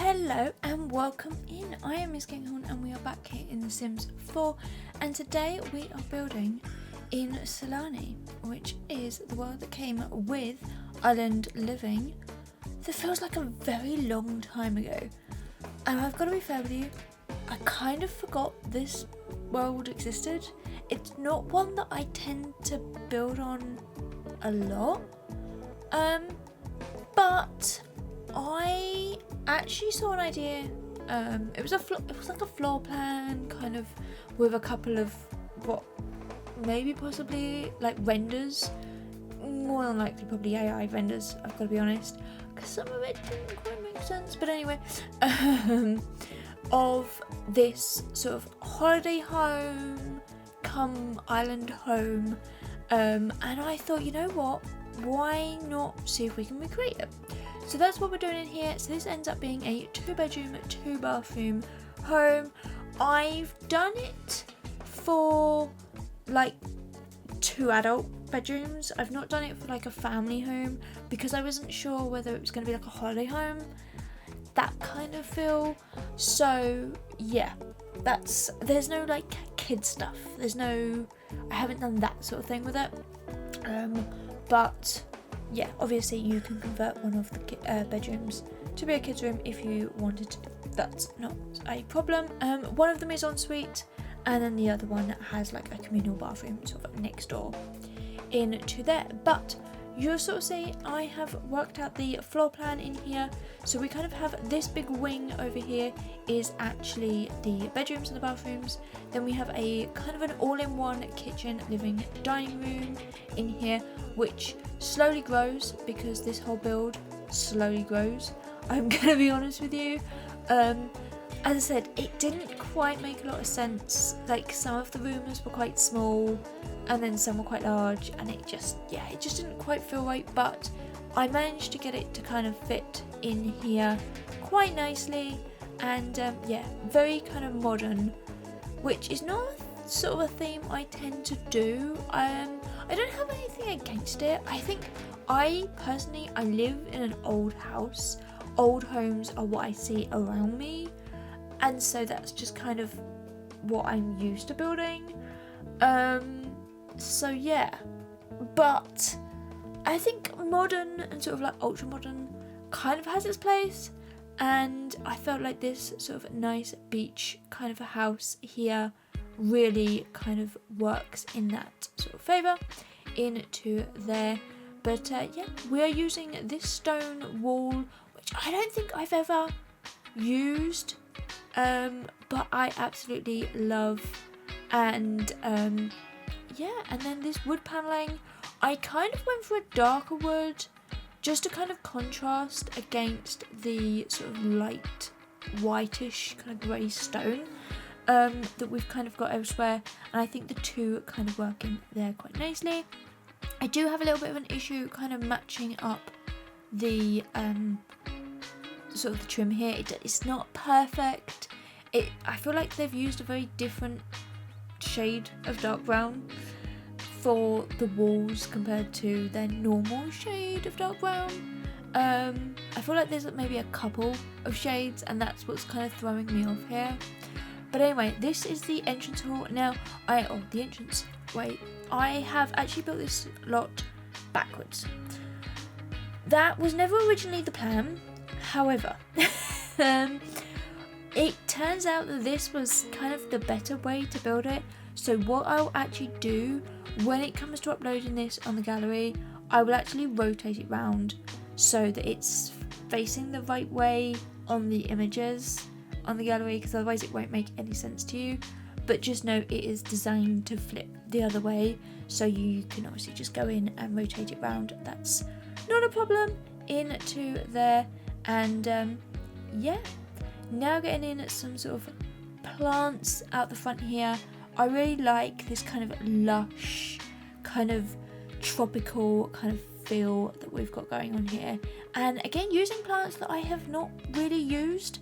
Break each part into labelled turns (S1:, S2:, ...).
S1: Hello and welcome in. I am MissKinghorn and we are back here in The Sims 4, and today we are building in Sulani, which is the world that came with Island Living. That feels like a very long time ago, and I've got to be fair with you, I kind of forgot this world existed. It's not one that I tend to build on a lot, but I actually saw an idea. It was like a floor plan, kind of with a couple of possibly like renders. More than likely, probably AI renders. I've got to be honest, because some of it didn't quite make sense. But anyway, of this sort of holiday home, come island home, and I thought, you know what? Why not see if we can recreate it? So that's what we're doing in here. So this ends up being a 2-bedroom, 2-bathroom home. I've done it for like 2 adult bedrooms. I've not done it for like a family home because I wasn't sure whether it was going to be like a holiday home, that kind of feel. So yeah, there's no like kid stuff. I haven't done that sort of thing with it. But yeah, obviously you can convert one of the bedrooms to be a kids room if you wanted to. That's not a problem. One of them is ensuite, and then the other one has like a communal bathroom sort of next door into there. But you'll sort of see I have worked out the floor plan in here. So we kind of have this big wing over here is actually the bedrooms and the bathrooms. Then we have a kind of an all-in-one kitchen, living, dining room in here, which slowly grows because this whole build slowly grows. I'm gonna be honest with you. As I said, it didn't quite make a lot of sense. Like some of the rooms were quite small and then some were quite large, and it just didn't quite feel right, but I managed to get it to kind of fit in here quite nicely, and very kind of modern, which is not sort of a theme I tend to do. I don't have anything against it. I think I live in an old house. Old homes are what I see around me, and so that's just kind of what I'm used to building. So yeah, but I think modern and sort of like ultra modern kind of has its place, and I felt like this sort of nice beach kind of a house here really kind of works in that sort of favour into there. But yeah, we are using this stone wall, which I don't think I've ever used, but I absolutely love. And yeah, and then this wood panelling, I kind of went for a darker wood just to kind of contrast against the sort of light whitish kind of grey stone that we've kind of got elsewhere, and I think the two kind of work in there quite nicely. I do have a little bit of an issue kind of matching up the sort of the trim here. It's not perfect. I feel like they've used a very different shade of dark brown for the walls compared to their normal shade of dark brown. I feel like there's maybe a couple of shades, and that's what's kind of throwing me off here. But anyway, this is the entrance hall. Now, the entrance way. I have actually built this lot backwards. That was never originally the plan. However, it turns out that this was kind of the better way to build it. So what I'll actually do when it comes to uploading this on the gallery, I will actually rotate it round so that it's facing the right way on the images on the gallery, because otherwise it won't make any sense to you. But just know it is designed to flip the other way, so you can obviously just go in and rotate it round. That's not a problem into there. And yeah, now getting in some sort of plants out the front here. I really like this kind of lush, kind of tropical kind of feel that we've got going on here. And again, using plants that I have not really used.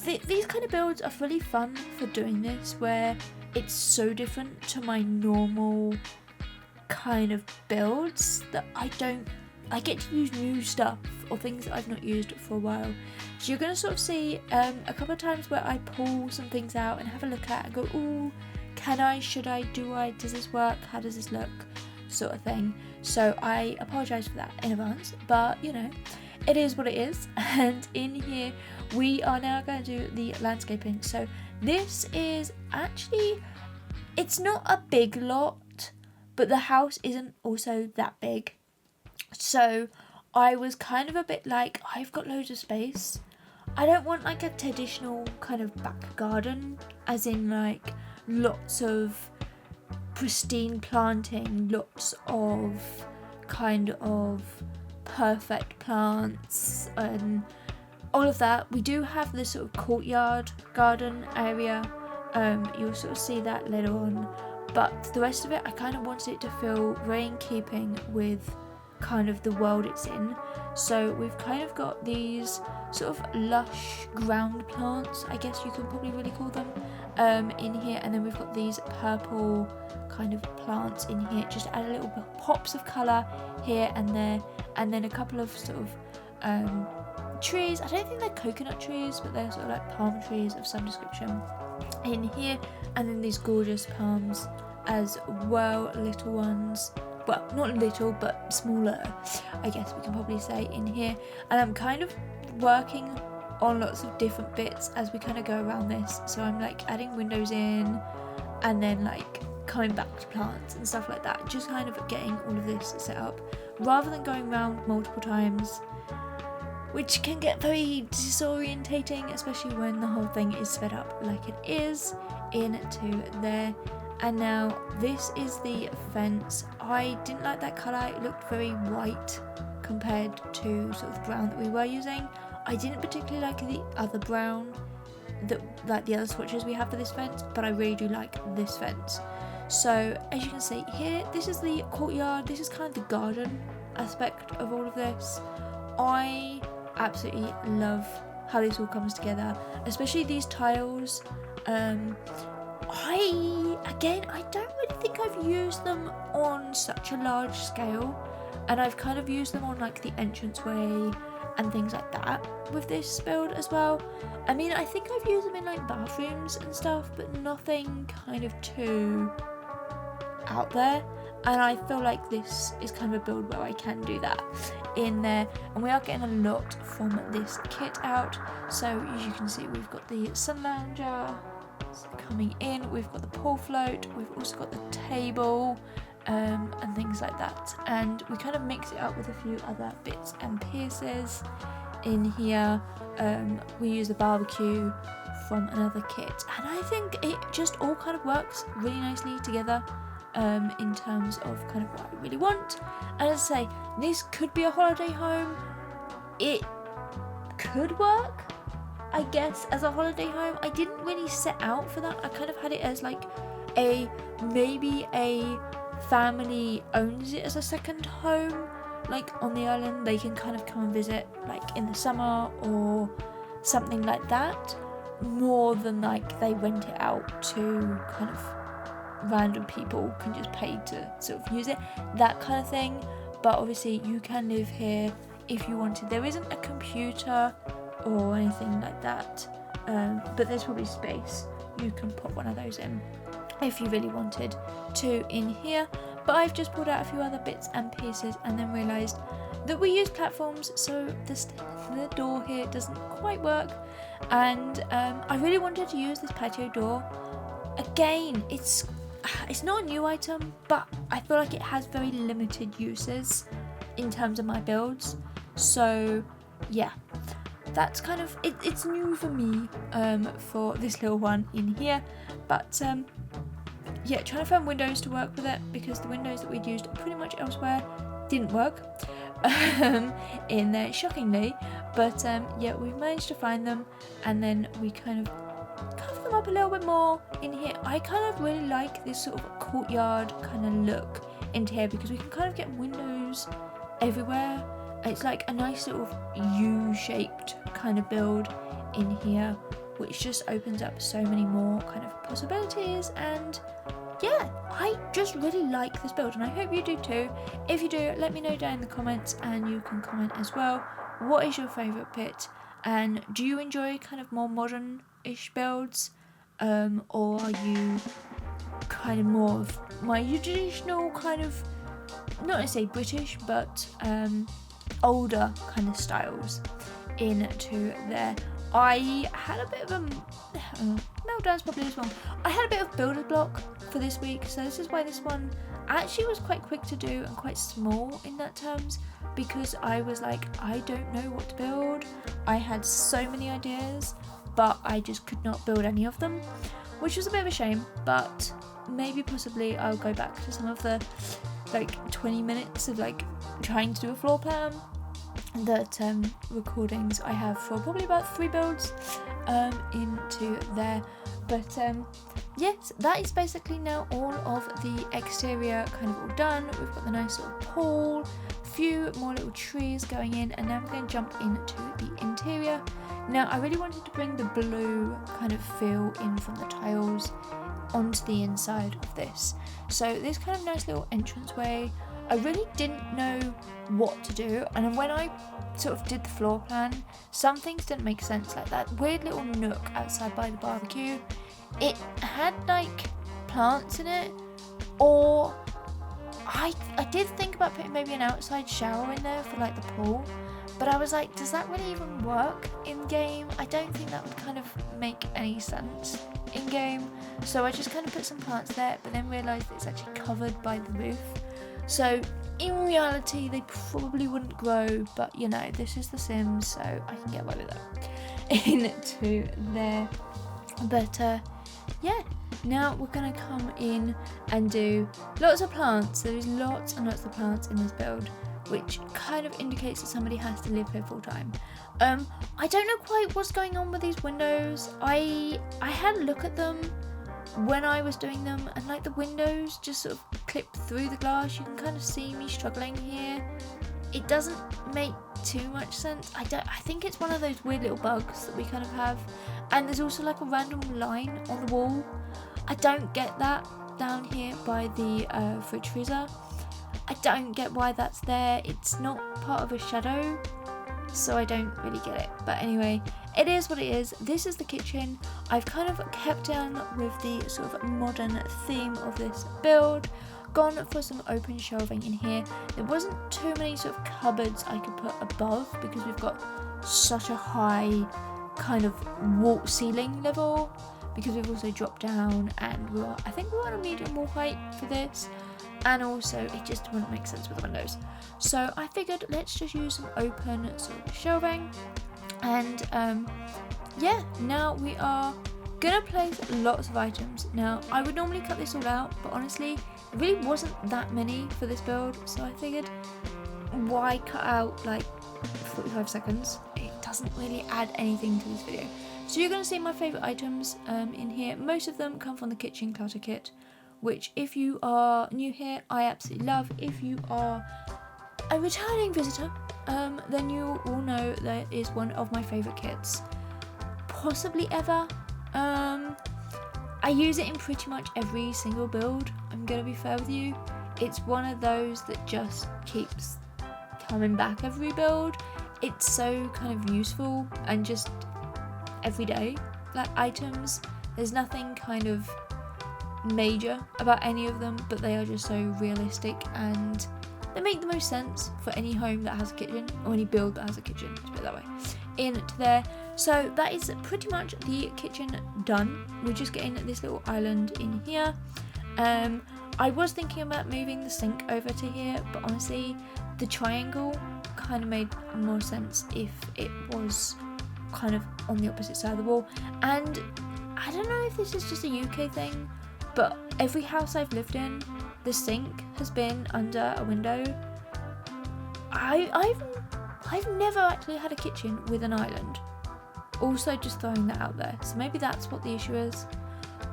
S1: These kind of builds are really fun for doing this, where it's so different to my normal kind of builds that I don't I get to use new stuff or things that I've not used for a while. So you're going to sort of see a couple of times where I pull some things out and have a look at and go, ooh, can I, should I, do I, does this work, how does this look, sort of thing. So I apologise for that in advance, but you know, it is what it is. And in here we are now going to do the landscaping. So this is actually, it's not a big lot, but the house isn't also that big. So I was kind of a bit like, I've got loads of space. I don't want like a traditional kind of back garden, as in like lots of pristine planting, lots of kind of perfect plants and all of that. We do have this sort of courtyard garden area. You'll sort of see that later on. But the rest of it, I kind of wanted it to feel very in keeping with kind of the world it's in. So we've kind of got these sort of lush ground plants, I guess you can probably really call them, in here. And then we've got these purple kind of plants in here, just add a little bit pops of colour here and there. And then a couple of sort of trees. I don't think they're coconut trees, but they're sort of like palm trees of some description in here. And then these gorgeous palms as well, little ones. Well, not little, but smaller, I guess we can probably say, in here. And I'm kind of working on lots of different bits as we kind of go around this. So I'm like adding windows in and then like coming back to plants and stuff like that. Just kind of getting all of this set up rather than going around multiple times, which can get very disorientating, especially when the whole thing is sped up like it is into there. And now this is the fence. I didn't like that colour, it looked very white compared to sort of brown that we were using. I didn't particularly like the other brown, like the other swatches we have for this fence, but I really do like this fence. So as you can see here, this is the courtyard, this is kind of the garden aspect of all of this. I absolutely love how this all comes together, especially these tiles. I don't really think I've used them on such a large scale, and I've kind of used them on like the entranceway and things like that with this build as well. I mean, I think I've used them in like bathrooms and stuff, but nothing kind of too out there, and I feel like this is kind of a build where I can do that in there. And we are getting a lot from this kit out. So as you can see, we've got the sun lounger coming in, we've got the pool float, we've also got the table and things like that, and we kind of mix it up with a few other bits and pieces in here. We use the barbecue from another kit, and I think it just all kind of works really nicely together in terms of kind of what I really want. And as I say, this could be a holiday home. It could work, I guess, as a holiday home. I didn't really set out for that. I kind of had it as like maybe a family owns it as a second home, like on the island. They can kind of come and visit like in the summer or something like that, more than like they rent it out to kind of random people can just pay to sort of use it, that kind of thing. But obviously you can live here if you wanted. There isn't a computer or anything like that, but there's probably space. You can put one of those in if you really wanted to in here. But I've just pulled out a few other bits and pieces and then realised that we use platforms, so the door here doesn't quite work, and I really wanted to use this patio door. Again, it's not a new item, but I feel like it has very limited uses in terms of my builds. So yeah, that's kind of it's new for me for this little one in here. But yeah, trying to find windows to work with it, because the windows that we'd used pretty much elsewhere didn't work in there, shockingly. But yeah, we've managed to find them, and then we kind of cover them up a little bit more in here. I kind of really like this sort of courtyard kind of look into here, because we can kind of get windows everywhere. It's like a nice sort of U-shaped kind of build in here, which just opens up so many more kind of possibilities and yeah, I just really like this build, and I hope you do too. If you do, let me know down in the comments, and you can comment as well. What is your favourite pit, and do you enjoy kind of more modern-ish builds, or are you kind of more of my traditional kind of, not to say British, but older kind of styles into there? I had a bit of a meltdown's probably as well. I had a bit of builder block for this week, so this is why this one actually was quite quick to do and quite small in that terms, because I was like, I don't know what to build. I had so many ideas, but I just could not build any of them, which was a bit of a shame. But maybe possibly I'll go back to some of the like 20 minutes of like trying to do a floor plan that recordings I have for probably about 3 builds into there. But yes, that is basically now all of the exterior kind of all done. We've got the nice little pool, a few more little trees going in, and now we're going to jump into the interior. Now I really wanted to bring the blue kind of feel in from the tiles onto the inside of this. So this kind of nice little entranceway, I really didn't know what to do, and when I sort of did the floor plan, some things didn't make sense, like that weird little nook outside by the barbecue. It had like plants in it, or I did think about putting maybe an outside shower in there for like the pool, but I was like, does that really even work in game? I don't think that would kind of make any sense in game, so I just kind of put some plants there, but then realised it's actually covered by the roof. So in reality they probably wouldn't grow, but you know, this is The Sims, so I can get away with that into there. But yeah, now we're gonna come in and do lots of plants. There's lots and lots of plants in this build, which kind of indicates that somebody has to live here full time. I don't know quite what's going on with these windows. I had a look at them when I was doing them, and like the windows just sort of clip through the glass. You can kind of see me struggling here. It doesn't make too much sense. I think it's one of those weird little bugs that we kind of have. And there's also like a random line on the wall. I don't get that down here by the fridge freezer. I don't get why that's there. It's not part of a shadow, so I don't really get it. But anyway, it is what it is. This is the kitchen. I've kind of kept on with the sort of modern theme of this build, gone for some open shelving in here. There wasn't too many sort of cupboards I could put above, because we've got such a high kind of wall ceiling level, because we've also dropped down, and I think we're on a medium wall height for this, and also it just wouldn't make sense with the windows. So I figured let's just use some open sort of shelving. And yeah, now we are gonna place lots of items. Now I would normally cut this all out, but honestly it really wasn't that many for this build, so I figured why cut out like 45 seconds? It doesn't really add anything to this video. So you're gonna see my favourite items in here. Most of them come from the kitchen clutter kit, which if you are new here, I absolutely love. If you are a returning visitor, then you will know that is one of my favourite kits, possibly ever. I use it in pretty much every single build, I'm gonna be fair with you. It's one of those that just keeps coming back every build. It's so kind of useful and just everyday like items. There's nothing kind of major about any of them, but they are just so realistic, and they make the most sense for any home that has a kitchen, or any build that has a kitchen, let's put it that way, into there. So that is pretty much the kitchen done. We're just getting this little island in here. I was thinking about moving the sink over to here, but honestly the triangle kind of made more sense if it was kind of on the opposite side of the wall. And I don't know if this is just a UK thing, but every house I've lived in, the sink has been under a window. I've never actually had a kitchen with an island. Also, just throwing that out there. So maybe that's what the issue is.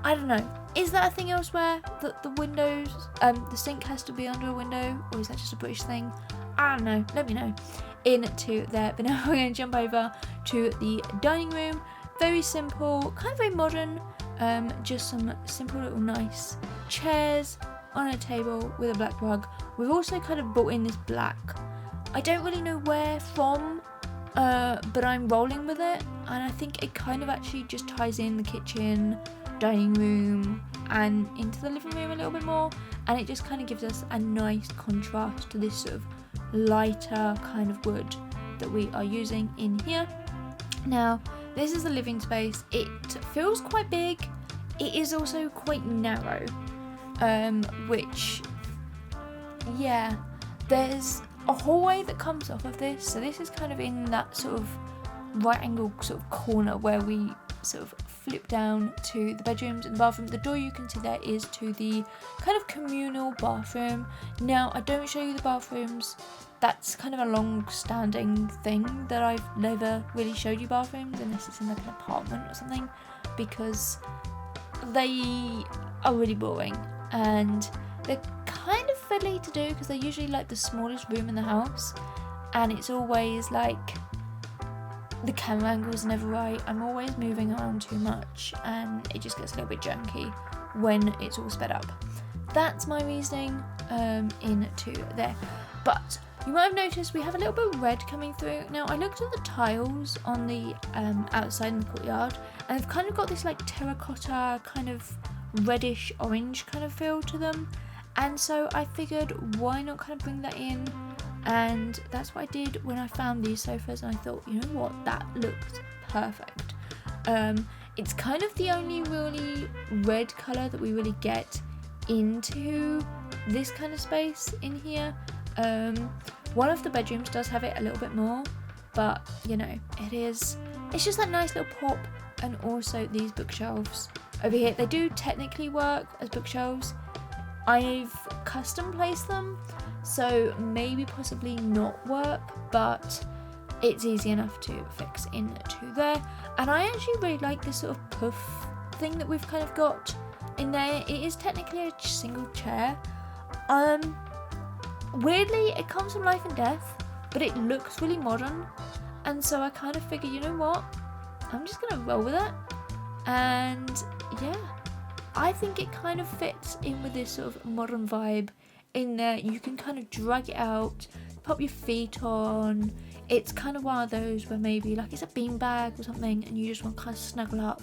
S1: I don't know. Is that a thing elsewhere, that the windows, the sink has to be under a window, or is that just a British thing? I don't know. Let me know into there. But now we're going to jump over to the dining room. Very simple, kind of very modern. just some simple little nice chairs on a table with a black rug. We've also kind of brought in this black, I don't really know where from, but I'm rolling with it, and I think it kind of actually just ties in the kitchen, dining room and into the living room a little bit more, and it just kind of gives us a nice contrast to this sort of lighter kind of wood that we are using in here. Now this is the living space. It feels quite big. It is also quite narrow, which, yeah, there's a hallway that comes off of this, so this is kind of in that sort of right angle sort of corner where we sort of flip down to the bedrooms and the bathroom. The door you can see there is to the kind of communal bathroom. Now I don't show you the bathrooms, that's kind of a long-standing thing that I've never really showed you bathrooms unless it's in like an apartment or something, because they are really boring and they're kind of fiddly to do because they're usually like the smallest room in the house, and it's always like the camera angle's never right. I'm always moving around too much and it just gets a little bit janky when it's all sped up. That's my reasoning into there. But you might have noticed we have a little bit of red coming through. Now I looked at the tiles on the outside in the courtyard, and they've kind of got this like terracotta kind of reddish orange kind of feel to them, and so I figured why not kind of bring that in, and that's what I did when I found these sofas, and I thought, you know what, that looks perfect. It's kind of the only really red colour that we really get into this kind of space in here. One of the bedrooms does have it a little bit more, but you know, it's just that nice little pop. And also these bookshelves over here, they do technically work as bookshelves. I've custom placed them, so maybe possibly not work, but it's easy enough to fix into there. And I actually really like this sort of puff thing that we've kind of got in there. It is technically a single chair. Weirdly, it comes from Life and Death, but it looks really modern, and so I kind of figure, you know what, I'm just gonna roll with it. And yeah, I think it kind of fits in with this sort of modern vibe in there. You can kind of drag it out, pop your feet on. It's kind of one of those where maybe like it's a beanbag or something and you just want to kind of snuggle up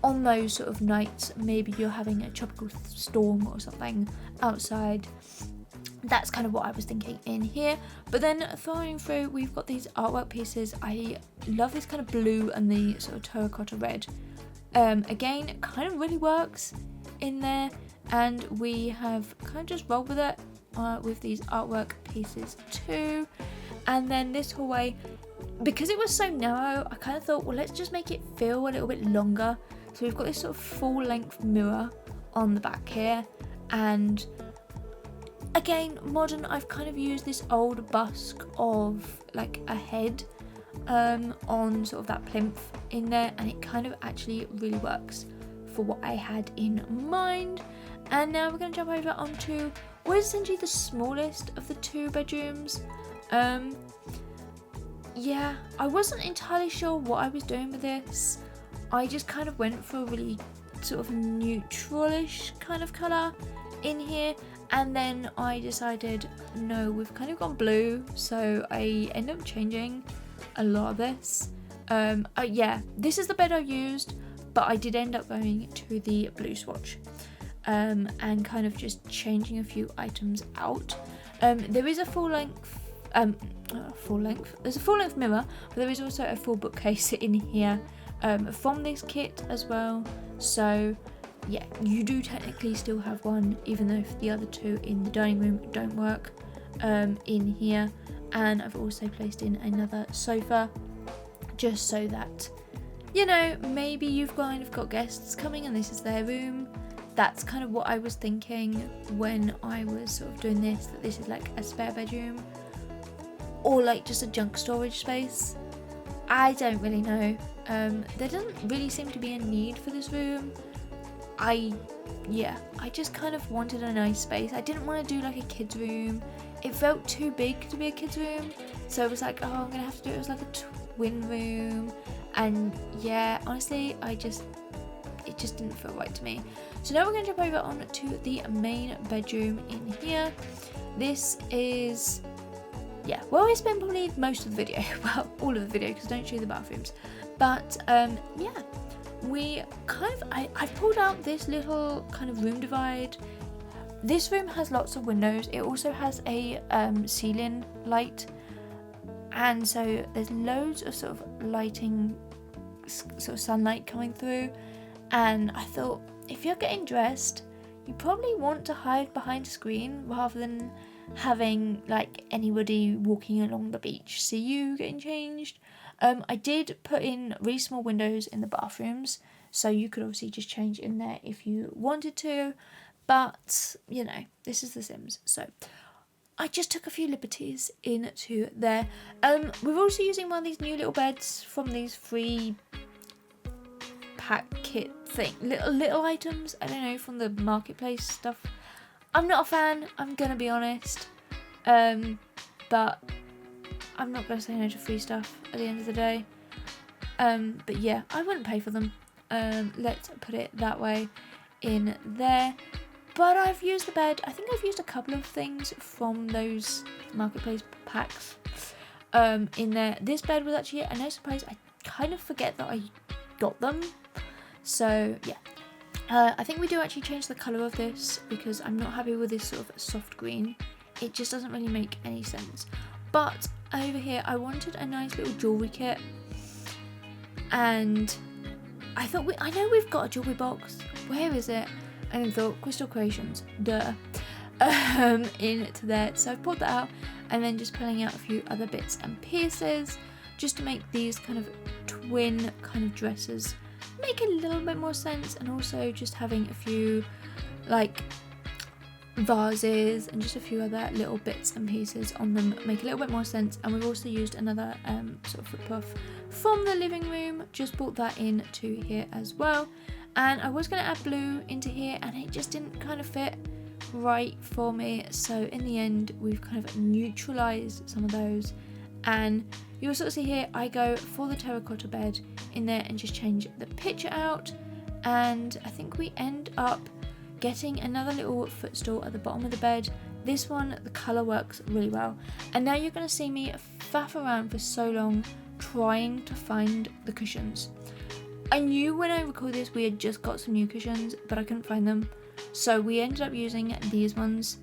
S1: on those sort of nights. Maybe you're having a tropical storm or something outside. That's kind of what I was thinking in here. But then throwing through, we've got these artwork pieces. I love this kind of blue and the sort of terracotta red. Again, it kind of really works in there, and we have kind of just rolled with it with these artwork pieces too. And then this hallway, because it was so narrow, I kind of thought, well, let's just make it feel a little bit longer. So we've got this sort of full length mirror on the back here, and again, modern. I've kind of used this old busk of like a head on sort of that plinth in there, and it kind of actually really works for what I had in mind. And now we're going to jump over onto what is essentially the smallest of the two bedrooms. Yeah, I wasn't entirely sure what I was doing with this. I just kind of went for a really sort of neutralish kind of colour in here, and then I decided, no, we've kind of gone blue, so I end up changing a lot of this. Yeah, this is the bed I used, but I did end up going to the blue swatch and kind of just changing a few items out. There is a there's a full length mirror, but there is also a full bookcase in here from this kit as well. So yeah, you do technically still have one, even though the other two in the dining room don't work in here. And I've also placed in another sofa, just so that, you know, maybe you've kind of got guests coming and this is their room. That's kind of what I was thinking when I was sort of doing this, that this is like a spare bedroom or like just a junk storage space. I don't really know. There doesn't really seem to be a need for this room. I just kind of wanted a nice space. I didn't want to do like a kid's room. It felt too big to be a kid's room, so I was like, oh, I'm gonna have to do it as like a twin room. And yeah, honestly, I just it just didn't feel right to me. So now we're going to jump over on to the main bedroom in here. This is, yeah, well, I spent probably most of the video, well, all of the video, because I don't show you the bathrooms. But yeah, we kind of, I've pulled out this little kind of room divide. This room has lots of windows. It also has a ceiling light, and so there's loads of sort of lighting, sort of sunlight coming through. And I thought, if you're getting dressed, you probably want to hide behind a screen rather than having like anybody walking along the beach see you getting changed. I did put in really small windows in the bathrooms, so you could obviously just change in there if you wanted to, but you know, this is The Sims, so I just took a few liberties into there. We're also using one of these new little beds from these free pack kit thing, little items, I don't know, from the marketplace stuff. I'm not a fan, I'm gonna be honest, but I'm not gonna say no to free stuff at the end of the day. But yeah, I wouldn't pay for them. Let's put it that way in there. But I've used the bed. I think I've used a couple of things from those marketplace packs in there. This bed was actually a no surprise. I kind of forget that I got them. So yeah, I think we do actually change the colour of this because I'm not happy with this sort of soft green. It just doesn't really make any sense. But over here, I wanted a nice little jewellery kit, and I thought, I know we've got a jewellery box. Where is it? And I thought, Crystal Creations, duh, into there. So I pulled that out, and then just pulling out a few other bits and pieces just to make these kind of twin kind of dresses make a little bit more sense, and also just having a few like vases and just a few other little bits and pieces on them make a little bit more sense. And we've also used another sort of foot puff from the living room, just brought that in to here as well. And I was going to add blue into here, and it just didn't kind of fit right for me, so in the end we've kind of neutralized some of those. And you'll sort of see here, I go for the terracotta bed in there and just change the picture out, and I think we end up getting another little footstool at the bottom of the bed. This one, the colour works really well, and now you're going to see me faff around for so long trying to find the cushions. I knew when I recorded this we had just got some new cushions, but I couldn't find them, so we ended up using these ones.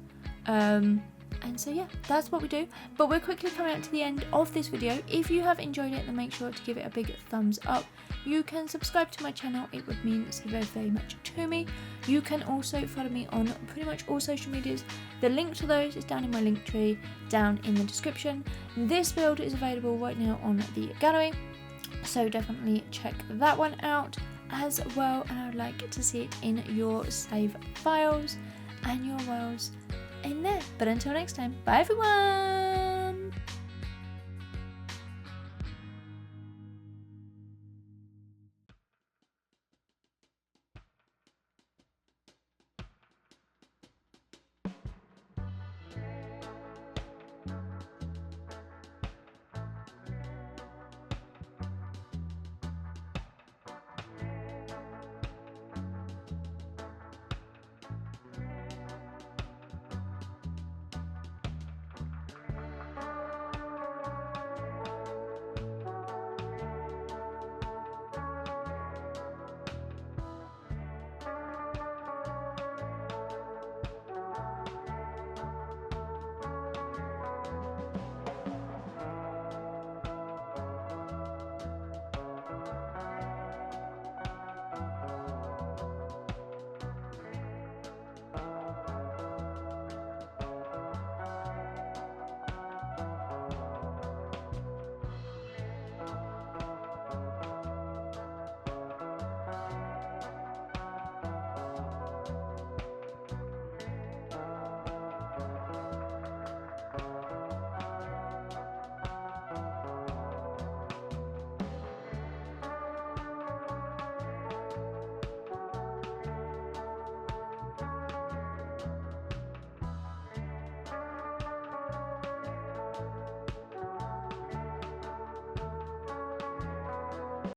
S1: And so yeah, that's what we do. But we're quickly coming up to the end of this video. If you have enjoyed it, then make sure to give it a big thumbs up. You can subscribe to my channel, it would mean so very, very much to me. You can also follow me on pretty much all social medias. The link to those is down in my link tree, down in the description. This build is available right now on the gallery, so definitely check that one out as well. And I would like to see it in your save files and your worlds in there. But until next time, bye everyone!